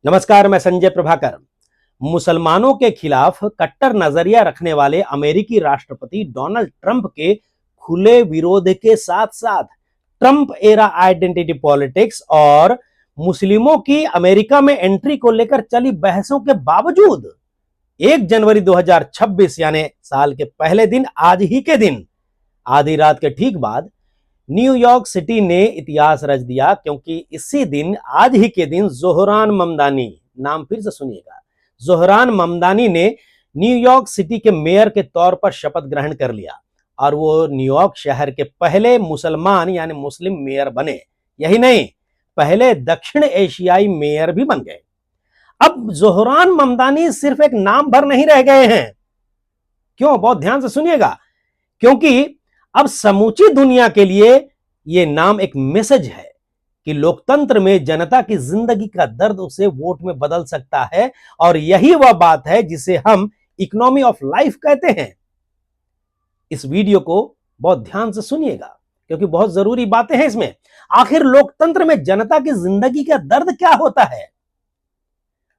नमस्कार, मैं संजय प्रभाकर। मुसलमानों के खिलाफ कट्टर नजरिया रखने वाले अमेरिकी राष्ट्रपति डोनाल्ड ट्रंप के खुले विरोध के साथ साथ ट्रंप एरा आइडेंटिटी पॉलिटिक्स और मुस्लिमों की अमेरिका में एंट्री को लेकर चली बहसों के बावजूद 1 जनवरी 2026 यानी साल के पहले दिन, आज ही के दिन आधी रात के ठीक बाद न्यूयॉर्क सिटी ने इतिहास रच दिया, क्योंकि इसी दिन, आज ही के दिन, जोहरान ममदानी, नाम फिर से सुनिएगा, जोहरान ममदानी ने न्यूयॉर्क सिटी के मेयर के तौर पर शपथ ग्रहण कर लिया और वो न्यूयॉर्क शहर के पहले मुसलमान यानी मुस्लिम मेयर बने। यही नहीं, पहले दक्षिण एशियाई मेयर भी बन गए। अब जोहरान ममदानी सिर्फ एक नाम भर नहीं रह गए हैं। क्यों? बहुत ध्यान से सुनिएगा, क्योंकि अब समूची दुनिया के लिए यह नाम एक मैसेज है कि लोकतंत्र में जनता की जिंदगी का दर्द उसे वोट में बदल सकता है, और यही वह बात है जिसे हम इकोनॉमी ऑफ लाइफ कहते हैं। इस वीडियो को बहुत ध्यान से सुनिएगा, क्योंकि बहुत जरूरी बातें हैं इसमें। आखिर लोकतंत्र में जनता की जिंदगी का दर्द क्या होता है?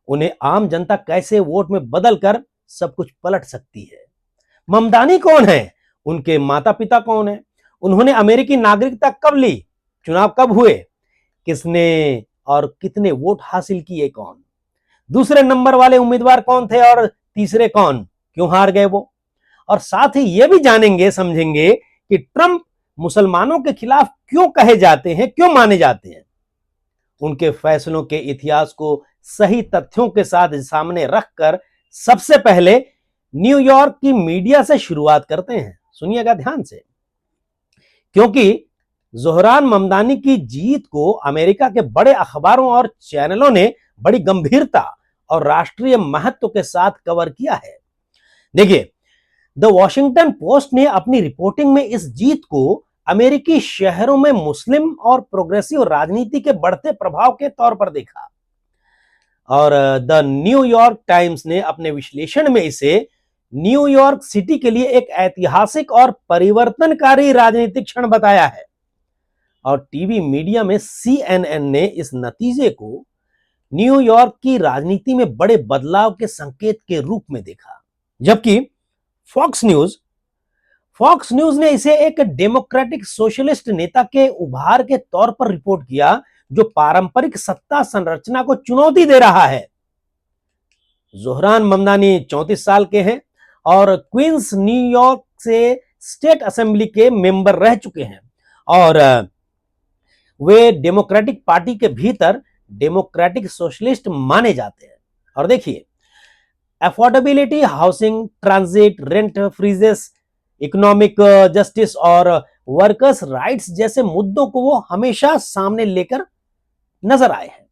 उन्हें आम जनता कैसे वोट में बदलकर सब कुछ पलट सकती है? ममदानी कौन है? उनके माता पिता कौन है? उन्होंने अमेरिकी नागरिकता कब ली? चुनाव कब हुए? किसने और कितने वोट हासिल किए? कौन दूसरे नंबर वाले उम्मीदवार कौन थे और तीसरे कौन? क्यों हार गए वो? और साथ ही यह भी जानेंगे, समझेंगे कि ट्रंप मुसलमानों के खिलाफ क्यों कहे जाते हैं, क्यों माने जाते हैं। उनके फैसलों के इतिहास को सही तथ्यों के साथ सामने रखकर सबसे पहले न्यूयॉर्क की मीडिया से शुरुआत करते हैं। सुनिएगा ध्यान से, क्योंकि जोहरान ममदानी की जीत को अमेरिका के बड़े अखबारों और चैनलों ने बड़ी गंभीरता और राष्ट्रीय महत्व के साथ कवर किया है। देखिए, द वॉशिंगटन पोस्ट ने अपनी रिपोर्टिंग में इस जीत को अमेरिकी शहरों में मुस्लिम और प्रोग्रेसिव राजनीति के बढ़ते प्रभाव के तौर पर देखा, और द न्यूयॉर्क टाइम्स ने अपने विश्लेषण में इसे न्यूयॉर्क सिटी के लिए एक ऐतिहासिक और परिवर्तनकारी राजनीतिक क्षण बताया है। और टीवी मीडिया में CNN ने इस नतीजे को न्यूयॉर्क की राजनीति में बड़े बदलाव के संकेत के रूप में देखा, जबकि फॉक्स न्यूज ने इसे एक डेमोक्रेटिक सोशलिस्ट नेता के उभार के तौर पर रिपोर्ट किया, जो पारंपरिक सत्ता संरचना को चुनौती दे रहा है। जोहरान ममदानी 34 साल के हैं और क्वींस न्यूयॉर्क से स्टेट असेंबली के मेंबर रह चुके हैं, और वे डेमोक्रेटिक पार्टी के भीतर डेमोक्रेटिक सोशलिस्ट माने जाते हैं। और देखिए, affordability, housing, transit, rent freezes, economic justice और वर्कर्स राइट्स जैसे मुद्दों को वो हमेशा सामने लेकर नजर आए हैं।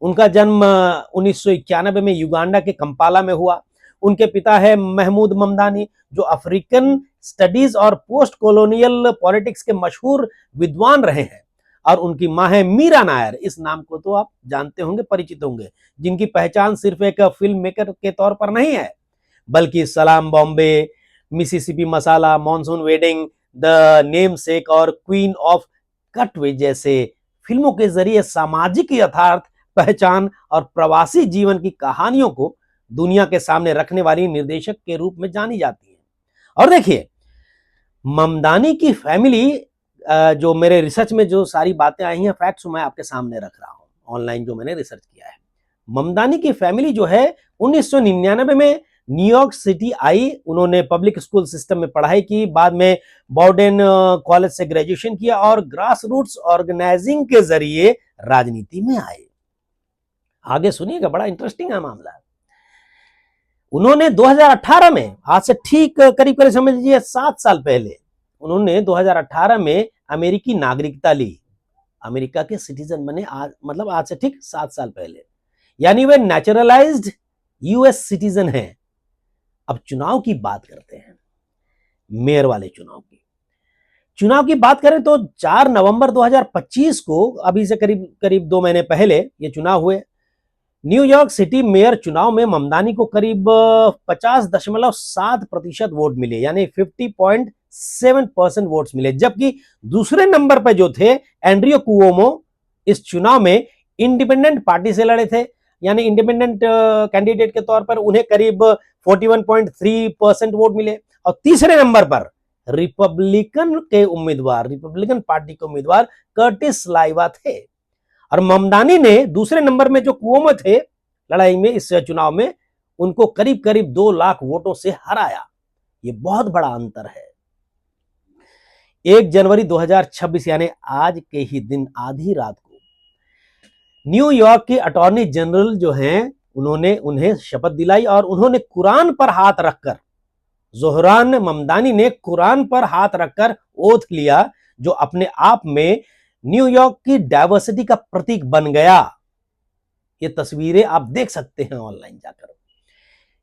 उनका जन्म 1991 में युगांडा के कंपाला में हुआ। उनके पिता है महमूद ममदानी, जो अफ्रीकन स्टडीज और पोस्ट कॉलोनियल पॉलिटिक्स के मशहूर विद्वान रहे हैं, और उनकी मां है मीरा नायर। इस नाम को तो आप जानते होंगे, परिचित होंगे, जिनकी पहचान सिर्फ एक फिल्म मेकर के तौर पर नहीं है, बल्कि सलाम Bombay, Mississippi masala, monsoon wedding, the namesake और क्वीन ऑफ कटवे जैसे फिल्मों के जरिए सामाजिक यथार्थ, पहचान और प्रवासी जीवन की कहानियों को दुनिया के सामने रखने वाली निर्देशक के रूप में जानी जाती है। और देखिए, ममदानी की फैमिली, जो मेरे रिसर्च में जो सारी बातें आई हैं, फैक्ट्स मैं आपके सामने रख रहा हूं, ऑनलाइन जो मैंने रिसर्च किया है। ममदानी की फैमिली जो है 1999 में न्यूयॉर्क सिटी आई। उन्होंने पब्लिक स्कूल सिस्टम में पढ़ाई की, बाद में बॉर्डन कॉलेज से ग्रेजुएशन किया और ग्रास रूट्स ऑर्गेनाइजिंग के जरिए राजनीति में आए। आगे सुनिएगा, बड़ा इंटरेस्टिंग है मामला। उन्होंने 2018 में, आज से ठीक करीब समझ लीजिए 7 साल पहले, उन्होंने 2018 में अमेरिकी नागरिकता ली, अमेरिका के सिटीजन बने। मतलब आज से ठीक 7 साल पहले, यानी वे नेचुरलाइज्ड यूएस सिटीजन हैं। अब चुनाव की बात करते हैं, मेयर वाले चुनाव की बात करें तो 4 नवंबर 2025 को, अभी से करीब 2 महीने पहले ये चुनाव हुए। न्यूयॉर्क सिटी मेयर चुनाव में ममदानी को करीब 50.7% वोट मिले, यानी 50.7% वोट्स मिले, जबकि दूसरे नंबर पर जो थे एंड्रियो कुओमो, इस चुनाव में इंडिपेंडेंट पार्टी से लड़े थे, यानी इंडिपेंडेंट कैंडिडेट के तौर पर उन्हें करीब 41.3% वोट मिले। और तीसरे नंबर पर रिपब्लिकन पार्टी के उम्मीदवार कर्टिस लाइवा थे। और ममदानी ने दूसरे नंबर में जो कुओमो थे लड़ाई में, इस चुनाव में उनको करीब करीब 2 लाख वोटों से हराया। ये बहुत बड़ा अंतर है। 1 जनवरी 2026 यानी आज के ही दिन आधी रात को न्यूयॉर्क के अटॉर्नी जनरल जो हैं उन्होंने उन्हें शपथ दिलाई और उन्होंने कुरान पर हाथ रखकर, जोहरान ममदानी ने कुरान पर हाथ रखकर ओथ लिया, जो अपने आप में न्यूयॉर्क की डाइवर्सिटी का प्रतीक बन गया। ये तस्वीरें आप देख सकते हैं ऑनलाइन जाकर।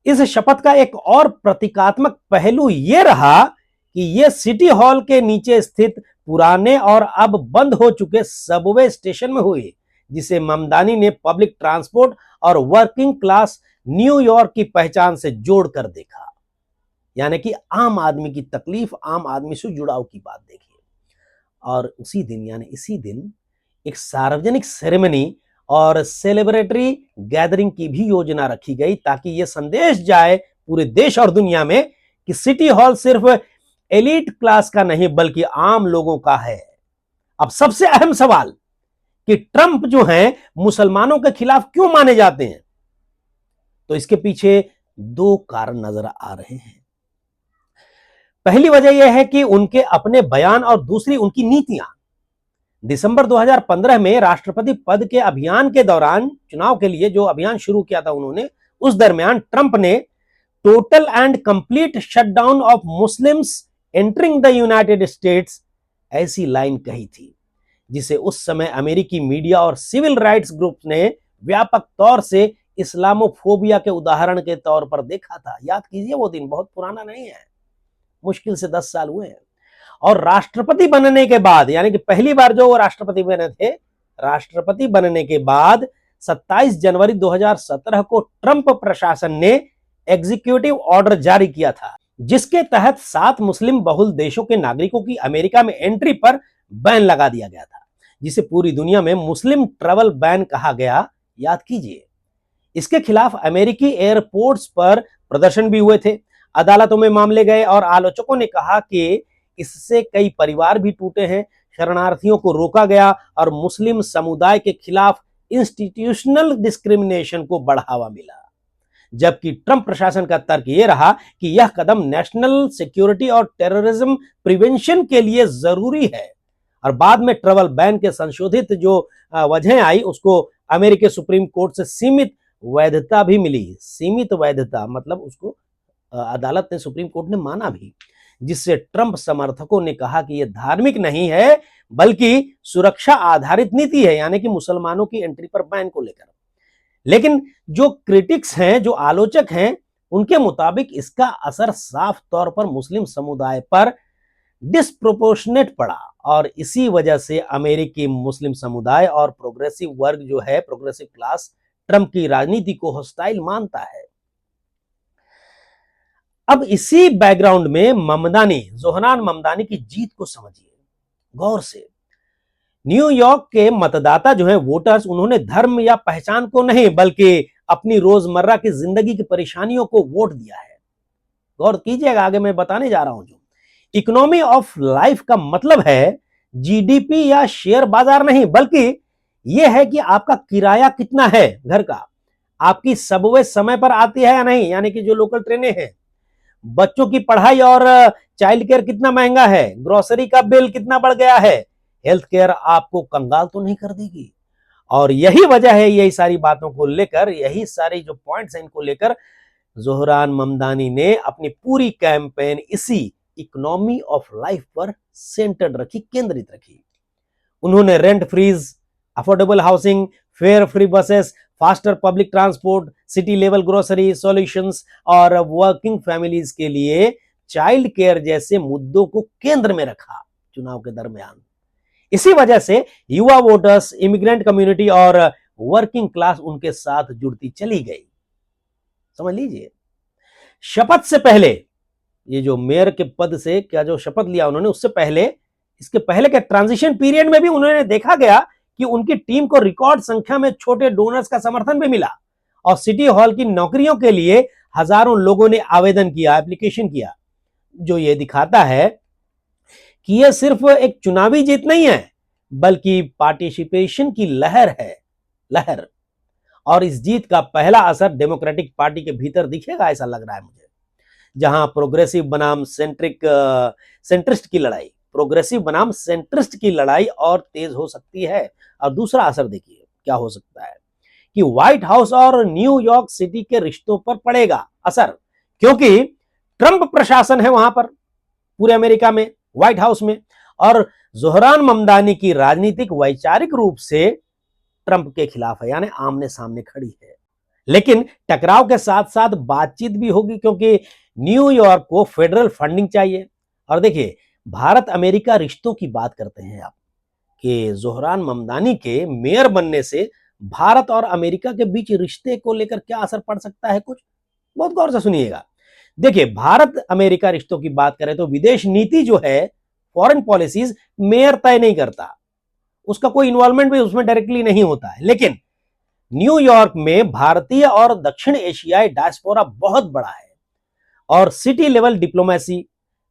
इस शपथ का एक और प्रतीकात्मक पहलू यह रहा कि यह सिटी हॉल के नीचे स्थित पुराने और अब बंद हो चुके सबवे स्टेशन में हुई, जिसे ममदानी ने पब्लिक ट्रांसपोर्ट और वर्किंग क्लास न्यूयॉर्क की पहचान से जोड़कर देखा। यानी कि आम आदमी की तकलीफ, आम आदमी से जुड़ाव की बात देखिए। और उसी दिन यानी इसी दिन एक सार्वजनिक सेरेमनी और सेलिब्रेटरी गैदरिंग की भी योजना रखी गई, ताकि यह संदेश जाए पूरे देश और दुनिया में कि सिटी हॉल सिर्फ एलीट क्लास का नहीं बल्कि आम लोगों का है। अब सबसे अहम सवाल कि ट्रंप जो हैं मुसलमानों के खिलाफ क्यों माने जाते हैं, तो इसके पीछे 2 कारण नजर आ रहे हैं। पहली वजह यह है कि उनके अपने बयान और दूसरी उनकी नीतियां। दिसंबर 2015 में राष्ट्रपति पद के अभियान के दौरान, चुनाव के लिए जो अभियान शुरू किया था उन्होंने, उस दरमियान ट्रंप ने total and complete shutdown of Muslims entering the United states ऐसी लाइन कही थी, जिसे उस समय अमेरिकी मीडिया और सिविल राइट्स ग्रुप ने व्यापक तौर से इस्लामोफोबिया के उदाहरण के तौर पर देखा था। याद कीजिए, वो दिन बहुत पुराना नहीं है, मुश्किल से 10 साल हुए हैं। और राष्ट्रपति बनने के बाद, यानी कि पहली बार जो वो राष्ट्रपति बने थे, राष्ट्रपति बनने के बाद 27 जनवरी 2017 को ट्रंप प्रशासन ने एग्जीक्यूटिव ऑर्डर जारी किया था, जिसके तहत 7 मुस्लिम बहुल देशों के नागरिकों की अमेरिका में एंट्री पर बैन लगा दिया गया था, जिसे पूरी दुनिया में मुस्लिम ट्रैवल बैन कहा गया। याद कीजिए, इसके खिलाफ अमेरिकी एयरपोर्ट्स पर प्रदर्शन भी हुए थे, अदालतों में मामले गए और आलोचकों ने कहा कि इससे कई परिवार भी टूटे हैं, शरणार्थियों को रोका गया और मुस्लिम समुदाय के खिलाफ इंस्टीट्यूशनल डिस्क्रिमिनेशन को बढ़ावा मिला। जबकि ट्रंप प्रशासन का तर्क यह रहा कि यह कदम नेशनल सिक्योरिटी और टेररिज्म प्रिवेंशन के लिए जरूरी है। और बाद में ट्रैवल बैन के संशोधित जो वजह आई, उसको अमेरिकी सुप्रीम कोर्ट से सीमित वैधता भी मिली। सीमित वैधता मतलब उसको अदालत ने, सुप्रीम कोर्ट ने माना भी, जिससे ट्रंप समर्थकों ने कहा कि यह धार्मिक नहीं है बल्कि सुरक्षा आधारित नीति है, यानी कि मुसलमानों की एंट्री पर बैन को लेकर। लेकिन जो क्रिटिक्स हैं, जो आलोचक हैं, उनके मुताबिक इसका असर साफ तौर पर मुस्लिम समुदाय पर डिस्प्रोपोर्शनेट पड़ा और इसी वजह से अमेरिकी मुस्लिम समुदाय और प्रोग्रेसिव वर्ग जो है, प्रोग्रेसिव क्लास, ट्रंप की राजनीति को हॉस्टाइल मानता है। अब इसी बैकग्राउंड में ममदानी, जोहरान ममदानी की जीत को समझिए गौर से। न्यूयॉर्क के मतदाता जो हैं, वोटर्स, उन्होंने धर्म या पहचान को नहीं बल्कि अपनी रोजमर्रा की जिंदगी की परेशानियों को वोट दिया है। गौर कीजिएगा, आगे मैं बताने जा रहा हूं। जो इकोनॉमी ऑफ लाइफ का मतलब है जीडीपी या शेयर बाजार नहीं, बल्कि यह है कि आपका किराया कितना है घर का, आपकी सबवे समय पर आती है या नहीं, यानी कि जो लोकल ट्रेनें हैं, बच्चों की पढ़ाई और चाइल्ड केयर कितना महंगा है, ग्रोसरी का बिल कितना बढ़ गया है, हेल्थ केयर आपको कंगाल तो नहीं कर देगी। और यही वजह है, यही सारी बातों को लेकर, यही सारे जो पॉइंट्स हैं इनको लेकर जोहरान ममदानी ने अपनी पूरी कैंपेन इसी इकोनॉमी ऑफ लाइफ पर सेंटर्ड रखी, केंद्रित रखी। उन्होंने rent freeze, affordable housing, fare free buses, faster public transport, city level grocery solutions और वर्किंग फैमिलीज के लिए चाइल्ड केयर जैसे मुद्दों को केंद्र में रखा चुनाव के दरमियान। इसी वजह से युवा वोटर्स, इमिग्रेंट कम्युनिटी और वर्किंग क्लास उनके साथ जुड़ती चली गई। समझ लीजिए, शपथ से पहले, ये जो मेयर के पद से क्या जो शपथ लिया उन्होंने, उससे पहले, इसके पहले के ट्रांजिशन पीरियड में भी उन्होंने देखा गया कि उनकी टीम को रिकॉर्ड संख्या में छोटे डोनर्स का समर्थन भी मिला। और सिटी हॉल की नौकरियों के लिए हजारों लोगों ने आवेदन किया, एप्लीकेशन किया, जो ये दिखाता है कि यह सिर्फ एक चुनावी जीत नहीं है बल्कि पार्टिसिपेशन की लहर है, लहर। और इस जीत का पहला असर डेमोक्रेटिक पार्टी के भीतर दिखेगा, ऐसा लग रहा है मुझे। जहां प्रोग्रेसिव बनाम सेंट्रिस्ट की लड़ाई, प्रोग्रेसिव बनाम सेंट्रिस्ट की लड़ाई और तेज हो सकती है। और दूसरा असर देखिए क्या हो सकता है कि व्हाइट हाउस और न्यूयॉर्क सिटी के रिश्तों पर पड़ेगा असर, क्योंकि ट्रंप प्रशासन है वहां पर, पूरे अमेरिका में, व्हाइट हाउस में, और जोहरान ममदानी की राजनीतिक वैचारिक रूप से ट्रंप के खिलाफ है, यानी आमने सामने खड़ी है। लेकिन टकराव के साथ साथ बातचीत भी होगी, क्योंकि न्यूयॉर्क को फेडरल फंडिंग चाहिए। और देखिए, भारत अमेरिका रिश्तों की बात करते हैं आप कि जोहरान ममदानी के मेयर बनने से भारत और अमेरिका के बीच रिश्ते को लेकर क्या असर पड़ सकता है, कुछ बहुत गौर से सुनिएगा। देखिए, भारत अमेरिका रिश्तों की बात करें तो विदेश नीति जो है, फॉरेन पॉलिसीज, मेयर तय नहीं करता, उसका कोई इन्वॉल्वमेंट भी उसमें डायरेक्टली नहीं होता है। लेकिन न्यूयॉर्क में भारतीय और दक्षिण एशियाई डायस्पोरा बहुत बड़ा है, और city level diplomacy,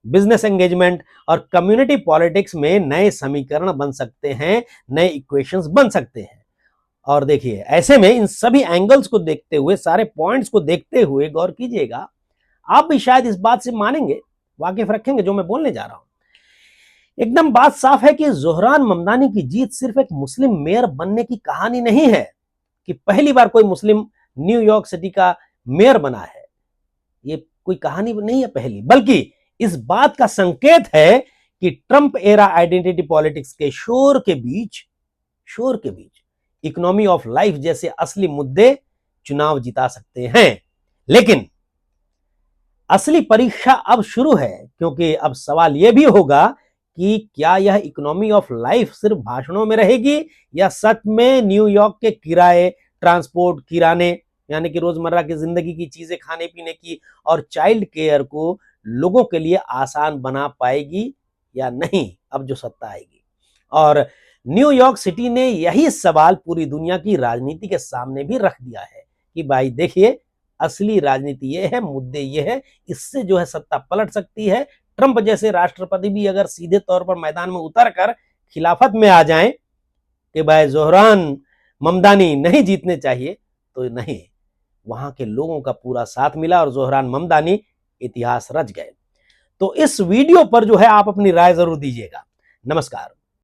business engagement और कम्युनिटी पॉलिटिक्स में नए समीकरण बन सकते हैं, नए इक्वेशंस बन सकते हैं। और देखिए, ऐसे में इन सभी एंगल्स को देखते हुए, सारे पॉइंट्स को देखते हुए गौर कीजिएगा, आप भी शायद इस बात से मानेंगे, वाकिफ रखेंगे जो मैं बोलने जा रहा हूं। एकदम बात साफ है कि जोहरान ममदानी की जीत सिर्फ एक मुस्लिम मेयर बनने की कहानी नहीं है कि पहली बार कोई मुस्लिम न्यूयॉर्क सिटी का मेयर बना है, ये कोई कहानी नहीं है पहली, बल्कि इस बात का संकेत है कि ट्रंप एरा आइडेंटिटी पॉलिटिक्स के शोर के बीच इकोनॉमी ऑफ लाइफ जैसे असली मुद्दे चुनाव जिता सकते हैं। लेकिन असली परीक्षा अब शुरू है, क्योंकि अब सवाल यह भी होगा कि क्या यह इकोनॉमी ऑफ लाइफ सिर्फ भाषणों में रहेगी या सच में न्यूयॉर्क के किराए, ट्रांसपोर्ट, किराने यानी कि रोजमर्रा की जिंदगी की चीजें, खाने पीने की और चाइल्ड केयर को लोगों के लिए आसान बना पाएगी या नहीं, अब जो सत्ता आएगी। और न्यूयॉर्क सिटी ने यही सवाल पूरी दुनिया की राजनीति के सामने भी रख दिया है कि भाई देखिए, असली राजनीति ये है, मुद्दे ये है, इससे जो है सत्ता पलट सकती है। ट्रंप जैसे राष्ट्रपति भी अगर सीधे तौर पर मैदान में उतर कर खिलाफत में आ जाएं कि भाई जोहरान ममदानी नहीं जीतने चाहिए, तो नहीं, वहां के लोगों का पूरा साथ मिला और जोहरान ममदानी इतिहास रच गए। तो इस वीडियो पर जो है आप अपनी राय जरूर दीजिएगा। नमस्कार।